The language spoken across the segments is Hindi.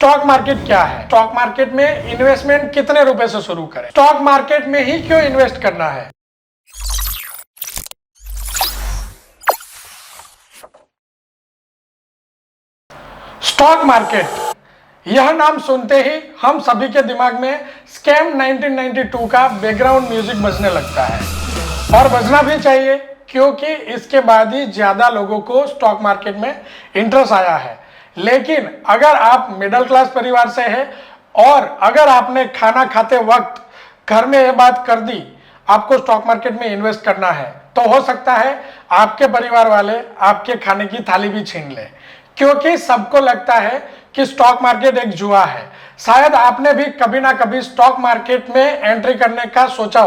स्टॉक मार्केट क्या है? स्टॉक मार्केट में इन्वेस्टमेंट कितने रुपए से शुरू करें? स्टॉक मार्केट में ही क्यों इन्वेस्ट करना है? स्टॉक मार्केट, यह नाम सुनते ही हम सभी के दिमाग में स्कैम 1992 का बैकग्राउंड म्यूजिक बजने लगता है, और बजना भी चाहिए क्योंकि इसके बाद ही ज्यादा लोगों को स्टॉक मार्केट में इंटरेस्ट आया है। लेकिन अगर आप मिडिल क्लास परिवार से हैं और अगर आपने खाना खाते वक्त घर में यह बात कर दी आपको स्टॉक मार्केट में इन्वेस्ट करना है, तो हो सकता है आपके परिवार वाले आपके खाने की थाली भी छीन ले, क्योंकि सबको लगता है कि स्टॉक मार्केट एक जुआ है। शायद आपने भी कभी ना कभी स्टॉक मार्केट में एंट्री करने का सोचा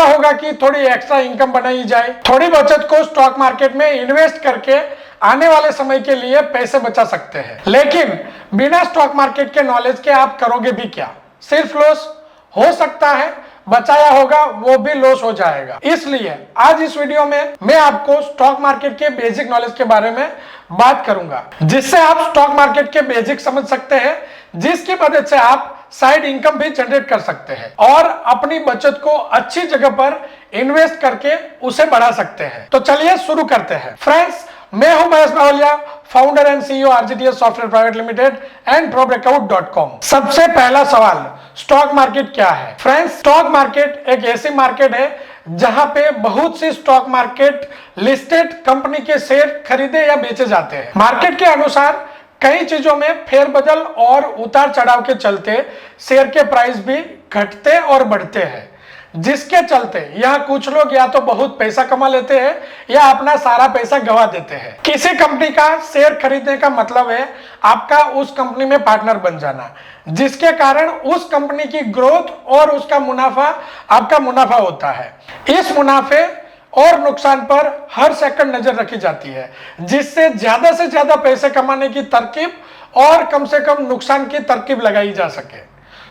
होगा कि थोड़ी एक्स्ट्रा इनकम बनाई जाए, थोड़ी बचत को स्टॉक मार्केट में इन्वेस्ट करके आने वाले समय के लिए पैसे बचा सकते हैं। लेकिन बिना स्टॉक मार्केट के नॉलेज के आप करोगे भी क्या? सिर्फ लॉस हो सकता है, बचाया होगा वो भी लॉस हो जाएगा। इसलिए आज इस वीडियो में मैं आपको स्टॉक मार्केट के बेसिक नॉलेज के बारे में बात करूंगा, जिससे आप स्टॉक मार्केट के बेसिक समझ सकते हैं, जिसकी मदद से आप साइड इनकम भी जनरेट कर सकते हैं और अपनी बचत को अच्छी जगह पर इन्वेस्ट करके उसे बढ़ा सकते हैं। तो चलिए शुरू करते हैं। फ्रेंड्स, मैं हूं Mahesh Bavaliya, founder and CEO RGTS software private limited and ProBreakout.com। सबसे पहला सवाल, स्टॉक मार्केट क्या है? फ्रेंड्स, स्टॉक मार्केट एक ऐसी मार्केट है जहां पे बहुत सी स्टॉक मार्केट लिस्टेड कंपनी के शेयर खरीदे या बेचे जाते हैं। मार्केट के अनुसार कई चीजों में फेरबदल और उतार चढ़ाव के चलते शेयर के प्राइस भी घटते और बढ़ते हैं, जिसके चलते यह कुछ लोग या तो बहुत पैसा कमा लेते हैं या अपना सारा पैसा गंवा देते हैं। किसी कंपनी का शेयर खरीदने का मतलब है आपका उस कंपनी में पार्टनर बन जाना, जिसके कारण उस कंपनी की ग्रोथ और उसका मुनाफा आपका मुनाफा होता है। इस मुनाफे और नुकसान पर हर सेकंड नजर रखी जाती है, जिससे ज्यादा से ज्यादा पैसे कमाने की तरकीब और कम से कम नुकसान की तरकीब लगाई जा सके।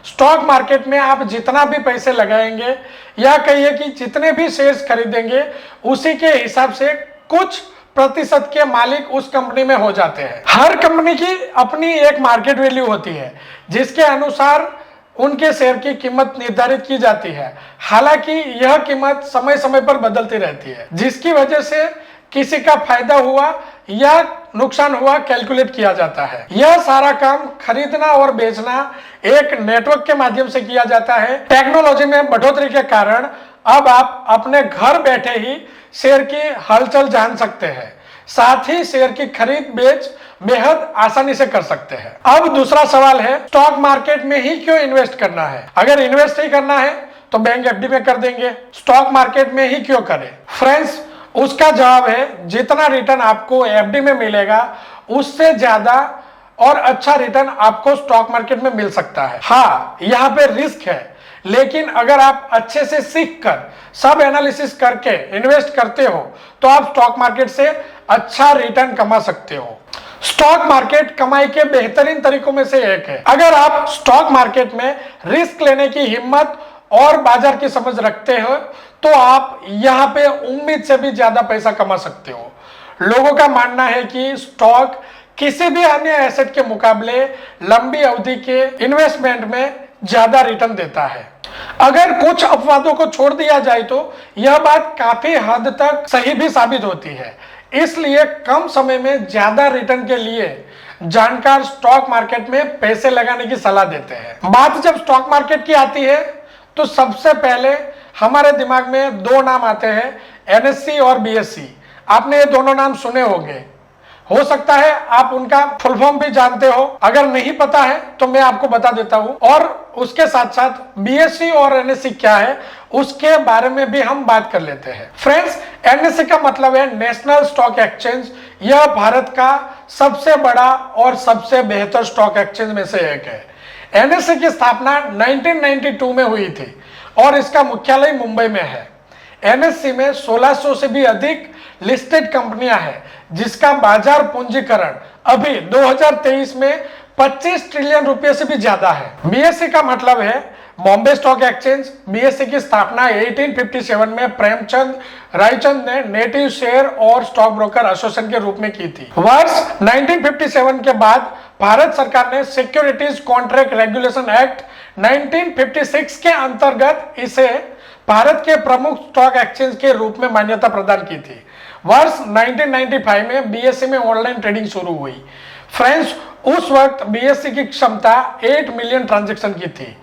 स्टॉक मार्केट में आप जितना भी पैसे लगाएंगे या कहिए कि जितने भी शेयर्स खरीदेंगे, उसी के हिसाब से कुछ प्रतिशत के मालिक उस कंपनी में हो जाते हैं। हर कंपनी की अपनी एक मार्केट वैल्यू होती है, जिसके अनुसार उनके शेयर की कीमत निर्धारित की जाती है। हालांकि यह कीमत समय समय पर बदलती रहती है, जिसकी वजह से किसी का फायदा हुआ या नुकसान हुआ कैलकुलेट किया जाता है। यह सारा काम खरीदना और बेचना एक नेटवर्क के माध्यम से किया जाता है। टेक्नोलॉजी में बढ़ोतरी के कारण अब आप अपने घर बैठे ही शेयर की हलचल जान सकते हैं, साथ ही शेयर की खरीद बेच बेहद आसानी से कर सकते हैं। अब दूसरा सवाल है, स्टॉक मार्केट में ही क्यों इन्वेस्ट करना है? अगर इन्वेस्ट ही करना है तो बैंक एफडी में कर देंगे, स्टॉक मार्केट में ही क्यों करें? फ्रेंड्स, उसका जवाब है, जितना रिटर्न आपको एफडी में मिलेगा उससे ज्यादा और अच्छा रिटर्न आपको स्टॉक मार्केट में मिल सकता है। हाँ, यहाँ पे रिस्क है, लेकिन अगर आप अच्छे से सीखकर सब एनालिसिस करके इन्वेस्ट करते हो तो आप स्टॉक मार्केट से अच्छा रिटर्न कमा सकते हो। स्टॉक मार्केट कमाई के बेहतरीन तरीकों में से एक है। अगर आप स्टॉक मार्केट में रिस्क लेने की हिम्मत और बाजार की समझ रखते हो तो आप यहाँ पे उम्मीद से भी ज्यादा पैसा कमा सकते हो। लोगों का मानना है कि स्टॉक किसी भी अन्य एसेट के मुकाबले लंबी अवधि के इन्वेस्टमेंट में ज्यादा रिटर्न देता है। अगर कुछ अपवादों को छोड़ दिया जाए तो यह बात काफी हद तक सही भी साबित होती है। इसलिए कम समय में ज्यादा रिटर्न के लिए जानकार स्टॉक मार्केट में पैसे लगाने की सलाह देते हैं। बात जब स्टॉक मार्केट की आती है तो सबसे पहले हमारे दिमाग में दो नाम आते हैं, एनएससी और बीएससी। आपने ये दोनों नाम सुने होंगे, हो सकता है आप उनका फुल फॉर्म भी जानते हो। अगर नहीं पता है तो मैं आपको बता देता हूं, और उसके साथ साथ बीएससी और एनएससी क्या है उसके बारे में भी हम बात कर लेते हैं। फ्रेंड्स, एनएससी का मतलब है नेशनल स्टॉक एक्सचेंज। यह भारत का सबसे बड़ा और सबसे बेहतर स्टॉक एक्सचेंज में से एक है। एनएससी की स्थापना 1992 में हुई थी और इसका मुख्यालय मुंबई में है। एनएससी में 1600 से भी अधिक लिस्टेड कंपनियां हैं, जिसका बाजार पूंजीकरण अभी 2023 में 25 ट्रिलियन रुपए से भी ज्यादा है। बीएसई का मतलब है बॉम्बे स्टॉक एक्सचेंज। बीएसई की स्थापना 1857 में प्रेमचंद रायचंद ने नेटिव शेयर और स्टॉक ब्रोकर एसोसिएशन के रूप में की थी। वर्ष 1957 के बाद भारत सरकार ने सिक्योरिटीज कॉन्ट्रैक्ट रेगुलेशन एक्ट 1956 के अंतर्गत इसे भारत के प्रमुख स्टॉक एक्सचेंज के रूप में मान्यता प्रदान की थी। वर्ष 1995 में बीएसई में ऑनलाइन ट्रेडिंग शुरू हुई। फ्रेंड्स, उस वक्त बीएसई की क्षमता 8 मिलियन ट्रांजैक्शन की थी।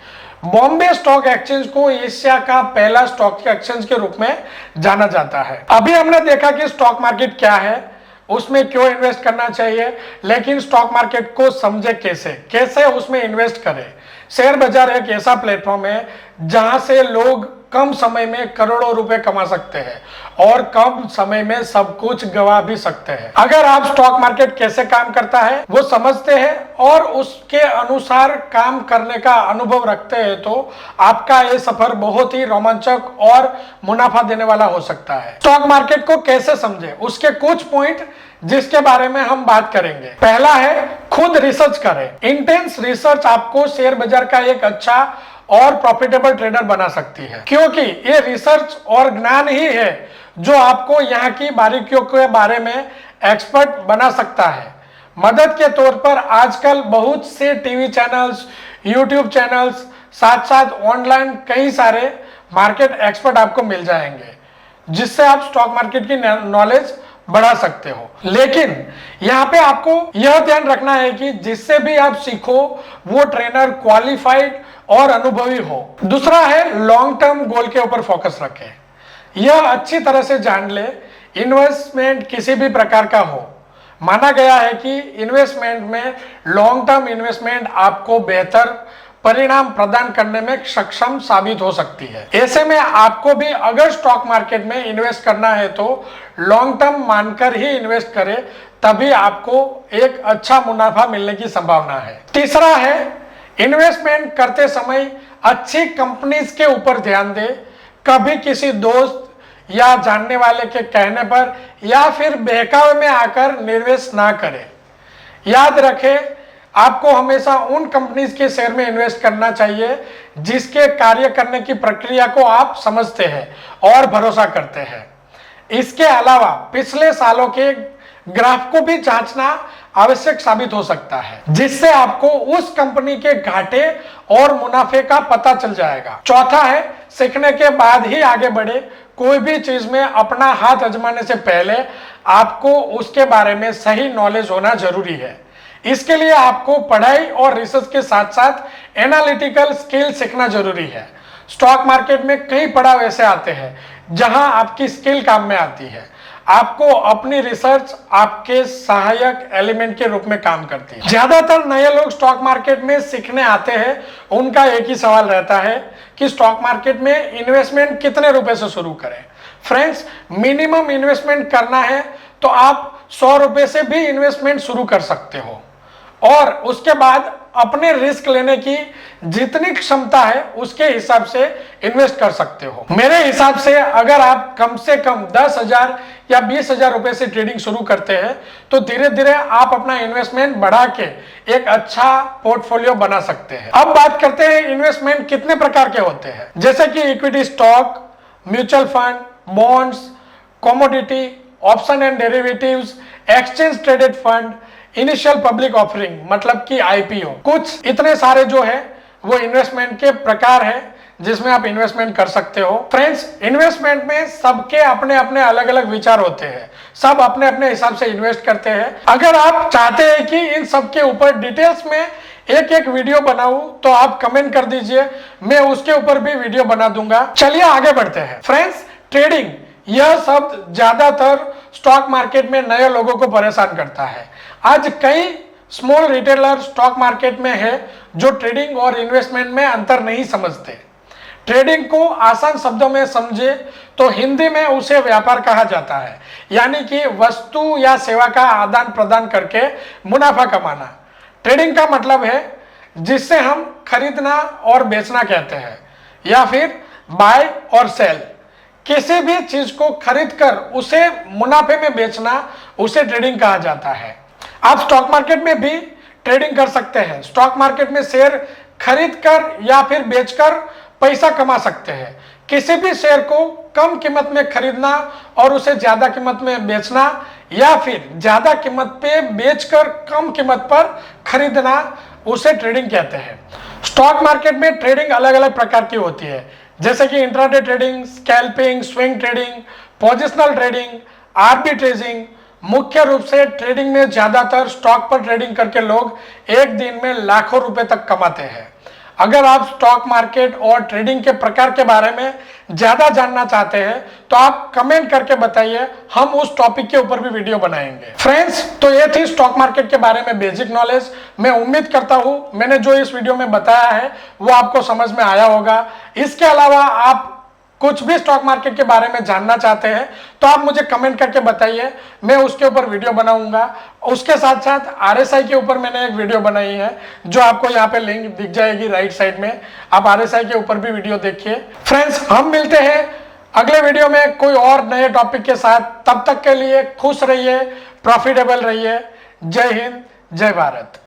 बॉम्बे स्टॉक एक्सचेंज को एशिया का पहला स्टॉक एक्सचेंज के रूप में जाना जाता है। अभी हमने देखा कि स्टॉक मार्केट क्या है, उसमें क्यों इन्वेस्ट करना चाहिए, लेकिन स्टॉक मार्केट को समझे कैसे उसमें इन्वेस्ट करें। शेयर बाजार एक ऐसा प्लेटफॉर्म है जहां से लोग कम समय में करोड़ों रुपए कमा सकते हैं और कम समय में सब कुछ गवा भी सकते हैं। अगर आप स्टॉक मार्केट कैसे काम करता है वो समझते हैं और उसके अनुसार काम करने का अनुभव रखते हैं तो आपका ये सफर बहुत ही रोमांचक और मुनाफा देने वाला हो सकता है। स्टॉक मार्केट को कैसे समझे, उसके कुछ पॉइंट जिसके बारे में हम बात करेंगे। पहला है खुद रिसर्च करें। इंटेंस रिसर्च आपको शेयर बाजार का एक अच्छा और प्रॉफिटेबल ट्रेडर बना सकती है, क्योंकि ये रिसर्च और ज्ञान ही है जो आपको यहाँ की बारीकियों के बारे में एक्सपर्ट बना सकता है। मदद के तौर पर आजकल बहुत से टीवी चैनल्स, यूट्यूब चैनल्स, साथ साथ ऑनलाइन कई सारे मार्केट एक्सपर्ट आपको मिल जाएंगे जिससे आप स्टॉक मार्केट की नॉलेज बढ़ा सकते हो। लेकिन यहाँ पे आपको यह ध्यान रखना है कि जिससे भी आप सीखो वो ट्रेनर क्वालिफाइड और अनुभवी हो। दूसरा है लॉन्ग टर्म गोल के ऊपर फोकस रखें। यह अच्छी तरह से जान ले इन्वेस्टमेंट किसी भी प्रकार का हो, माना गया है कि इन्वेस्टमेंट में लॉन्ग टर्म इन्वेस्टमेंट आपको बेहतर परिणाम प्रदान करने में सक्षम साबित हो सकती है। ऐसे में आपको भी अगर स्टॉक मार्केट में इन्वेस्ट करना है तो लॉन्ग टर्म मानकर ही इन्वेस्ट करें, तभी आपको एक अच्छा मुनाफा मिलने की संभावना है। तीसरा है इन्वेस्टमेंट करते समय अच्छी कंपनीज के ऊपर ध्यान दें। कभी किसी दोस्त या जानने वाले के कहने पर या फिर बहकावे में आकर निवेश ना करें। याद रखें, आपको हमेशा उन कंपनीज के शेयर में इन्वेस्ट करना चाहिए जिसके कार्य करने की प्रक्रिया को आप समझते हैं और भरोसा करते हैं। इसके अलावा पिछले सालों के ग्राफ को भी जांचना आवश्यक साबित हो सकता है, जिससे आपको उस कंपनी के घाटे और मुनाफे का पता चल जाएगा। चौथा है सीखने के बाद ही आगे बढ़े। कोई भी चीज में अपना हाथ आजमाने से पहले आपको उसके बारे में सही नॉलेज होना जरूरी है। इसके लिए आपको पढ़ाई और रिसर्च के साथ साथ एनालिटिकल स्किल सीखना जरूरी है। स्टॉक मार्केट में कई पड़ाव ऐसे आते हैं जहां आपकी स्किल काम में आती है। आपको अपनी रिसर्च आपके सहायक एलिमेंट के रूप में काम करती है। ज्यादातर नए लोग स्टॉक मार्केट में सीखने आते हैं, उनका एक ही सवाल रहता है कि स्टॉक मार्केट में इन्वेस्टमेंट कितने रुपए से शुरू करें। फ्रेंड्स, मिनिमम इन्वेस्टमेंट करना है तो आप 100 रुपए से भी इन्वेस्टमेंट शुरू कर सकते हो और उसके बाद अपने रिस्क लेने की जितनी क्षमता है उसके हिसाब से इन्वेस्ट कर सकते हो। मेरे हिसाब से अगर आप कम से कम 10,000 या 20,000 रुपए से ट्रेडिंग शुरू करते हैं तो धीरे धीरे आप अपना इन्वेस्टमेंट बढ़ा के एक अच्छा पोर्टफोलियो बना सकते हैं। अब बात करते हैं इन्वेस्टमेंट कितने प्रकार के होते हैं, जैसे कि equity stock, mutual fund, bonds, commodity, option and derivatives, exchange traded fund, initial public offering मतलब कि आईपीओ। कुछ इतने सारे जो है वो इन्वेस्टमेंट के प्रकार है जिसमें आप इन्वेस्टमेंट कर सकते हो। फ्रेंड्स, इन्वेस्टमेंट में सबके अपने अपने अलग अलग विचार होते हैं, सब अपने अपने हिसाब से इन्वेस्ट करते हैं। अगर आप चाहते हैं कि इन सब के ऊपर डिटेल्स में एक एक वीडियो बनाऊं तो आप कमेंट कर दीजिए, मैं उसके ऊपर भी वीडियो बना दूंगा। चलिए आगे बढ़ते हैं। फ्रेंड्स, ट्रेडिंग यह शब्द ज्यादातर स्टॉक मार्केट में नए लोगों को परेशान करता है। आज कई स्मॉल रिटेलर स्टॉक मार्केट में है जो ट्रेडिंग और इन्वेस्टमेंट में अंतर नहीं समझते। ट्रेडिंग को आसान शब्दों में समझे तो हिंदी में उसे व्यापार कहा जाता है, यानी कि वस्तु या सेवा का आदान प्रदान करके मुनाफा कमाना। ट्रेडिंग का मतलब है जिससे हम खरीदना और बेचना कहते हैं, या फिर बाय और सेल। किसी भी चीज को खरीद कर उसे मुनाफे में बेचना उसे ट्रेडिंग कहा जाता है। आप स्टॉक मार्केट में भी ट्रेडिंग कर सकते हैं। स्टॉक मार्केट में शेयर खरीद कर या फिर बेचकर पैसा कमा सकते हैं। किसी भी शेयर को कम कीमत में खरीदना और उसे ज्यादा कीमत में बेचना या फिर ज्यादा कीमत पे बेचकर कम कीमत पर खरीदना, उसे ट्रेडिंग कहते हैं। स्टॉक मार्केट में ट्रेडिंग अलग अलग प्रकार की होती है, जैसे कि intraday trading, scalping, swing trading, positional trading, arbitraging. मुख्य रूप से ट्रेडिंग में ज्यादातर स्टॉक पर ट्रेडिंग करके लोग एक दिन में लाखों रुपए तक कमाते हैं। अगर आप स्टॉक मार्केट और ट्रेडिंग के प्रकार के बारे में ज्यादा जानना चाहते हैं तो आप कमेंट करके बताइए, हम उस टॉपिक के ऊपर भी वीडियो बनाएंगे। फ्रेंड्स, तो ये थी स्टॉक मार्केट के बारे में बेसिक नॉलेज। मैं उम्मीद करता हूं मैंने जो इस वीडियो में बताया है वो आपको समझ में आया होगा। इसके अलावा आप कुछ भी स्टॉक मार्केट के बारे में जानना चाहते हैं तो आप मुझे कमेंट करके बताइए, मैं उसके ऊपर वीडियो बनाऊंगा। उसके साथ साथ आरएसआई के ऊपर मैंने एक वीडियो बनाई है जो आपको यहाँ पे लिंक दिख जाएगी राइट साइड में, आप आरएसआई के ऊपर भी वीडियो देखिए। फ्रेंड्स, हम मिलते हैं अगले वीडियो में कोई और नए टॉपिक के साथ। तब तक के लिए खुश रहिए, प्रॉफिटेबल रहिए। जय हिंद, जय भारत।